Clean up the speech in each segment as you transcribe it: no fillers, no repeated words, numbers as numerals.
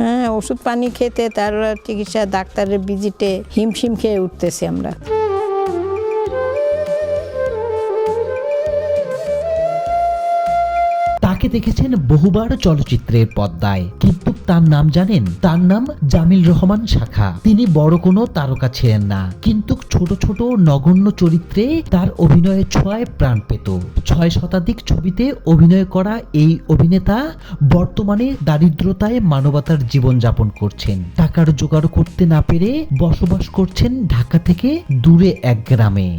হ্যাঁ, ওষুধ পানি খেতে, তার চিকিৎসা, ডাক্তারের ভিজিটে হিমশিম খেয়ে উঠতেছি আমরা। তাকে দেখেছেন বহুবার চলচ্চিত্রের পর্দায়, কিন্তু তার নাম জানেন? তার নাম জামিল রহমান শাখা। তিনি বড় কোনো তারকা ছিলেন না, কিন্তু ছোট ছোট নগণ্য চরিত্রে তার অভিনয়ের ছোঁয়ায় প্রাণ পেত। 6 শতাধিক ছবিতে অভিনয় করা এই অভিনেতা বর্তমানে দারিদ্রতায় মানবতার জীবন যাপন করছেন। টাকার জোগাড় করতে না পেরে বসবাস করছেন ঢাকা থেকে দূরে এক গ্রামে।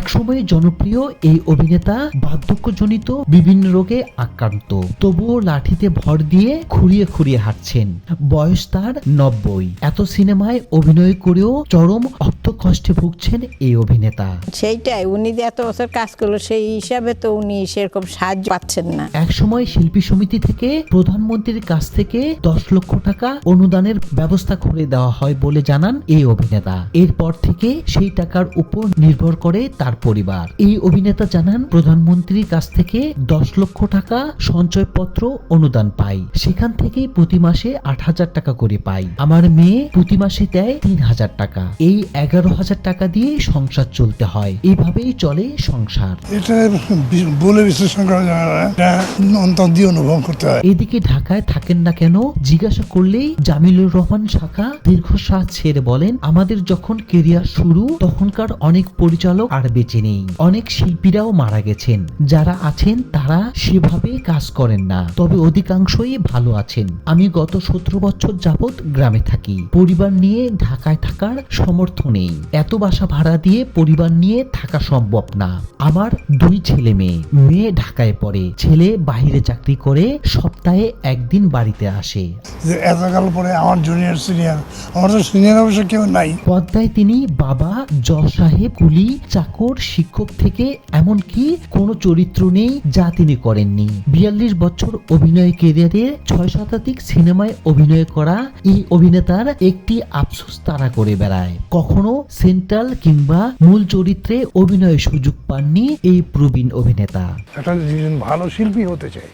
একসময় জনপ্রিয় এই অভিনেতা বার্ধক্যজনিত বিভিন্ন রোগে আক্রান্ত, তবুও লাঠিতে ভর দিয়ে খুঁড়িয়ে খুঁড়িয়ে হাঁটছেন। বয়স তার 90। এত সিনেমায় অভিনয় করেও চরম অর্থকষ্টে ভুগছেন এই অভিনেতা। সেইটাই, উনি যে এত বছর কাজ করলো, সেই হিসাবে তো উনি সেরকম সাহায্য পাচ্ছেন না। একসময় শিল্পী সমিতি থেকে প্রধানমন্ত্রীর কাছ থেকে 10 লক্ষ টাকা অনুদানের ব্যবস্থা করে দেওয়া হয় বলে জানান এই অভিনেতা। এরপর থেকে সেই টাকার উপর নির্ভর করে তার পরিবার। এই অভিনেতা জানান, প্রধানমন্ত্রীর কাছ থেকে 10 লক্ষ টাকা সঞ্চয়পত্র অনুদান পাই, সেখান থেকেই প্রতি মাসে 8,000 টাকা করে পাই। আমার মেয়ে প্রতি মাসে দেয় 3,000 টাকা। এই 11,000 টাকা দিয়ে সংসার চলতে হয়। এইভাবেই চলে সংসার। এটা বলে বিশ্লেষণ করা যায় না, এটা অন্তর দিয়ে অনুভব করতে হয়। এদিকে ঢাকায় থাকেন না কেন জিজ্ঞাসা করলেই জামিলুর রহমান শাখা দীর্ঘশ্বাস ছেড়ে বলেন, আমাদের যখন কেরিয়ার শুরু তখনকার অনেক পরিচালক আর বেঁচে নেই। অনেক শিল্পীরাও মারা গেছেন। যারা আছেন তারা সেভাবে কাজ করেন না, তবে অধিকাংশই ভালো আছেন। আমি গত 17 বছর যাবৎ গ্রামে থাকি। পরিবার নিয়ে ঢাকায় থাকার সামর্থ্য নেই। এত বাসা ভাড়া দিয়ে পরিবার নিয়ে থাকা সম্ভব না। আমার 2 ছেলে মেয়ে। মেয়ে ঢাকায় পড়ে, ছেলে বাইরে চাকরি করে, সপ্তাহে একদিন বাড়িতে আসে। যে এতকাল পরে আমার জুনিয়র সিনিয়র, আমার তো সিনিয়র অবশ্য কেউ নাই। পদ্মায় তিনি বাবা, জজ সাহেব, কুলি, চাকর, শিক্ষক থেকে এমনকি কোনো চরিত্র নেই যা তিনি করেননি। 42 বছর অভিনয় ক্যারিয়ারে 6 শতাধিক সিনেমায় অভিনয় করা এই অভিনেতার একটি আফসোস তারা করে বেড়ায়। কখনো সেন্ট্রাল কিংবা মূল চরিত্রে অভিনয়ের সুযোগ পাননি এই প্রবীণ অভিনেতা। একটা ভালো শিল্পী হতে চাই,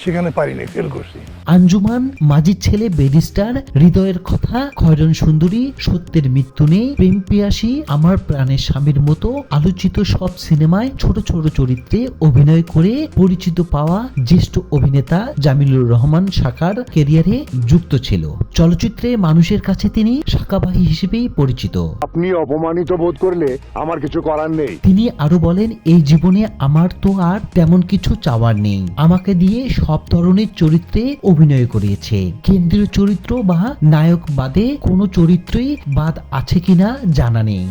সেখানে পারিনি, ফেল করছি। আঞ্জুমান, মাঝির ছেলে, ব্যারিস্টার, হৃদয়ের কথা, খয়রন সুন্দরী, সত্যের মৃত্যু নেই, প্রেম পিয়াসী, আমার প্রাণের স্বামীর মতো আলোচিত সব সিনেমায় ছোট ছোট চরিত্রে অভিনয় করে পরিচিত পাওয়া জ্যেষ্ঠ অভিনেতা জামিলুর রহমান শাখার ক্যারিয়ারে যুক্ত ছিল। চলচ্চিত্রে মানুষের কাছে তিনি শাখাবাহী হিসেবেই পরিচিত। আপনি অপমানিত বোধ করলে আমার কিছু করার নেই। তিনি আরো বলেন, এই জীবনে আমার তো আর তেমন কিছু চাওয়ার নেই। আমাকে দিয়ে সব ধরনের চরিত্রে অভিনয় করিয়েছে। কেন্দ্রীয় চরিত্র বা নায়ক বাদে কোনো চরিত্রই বাদ আছে কিনা জানা নেই।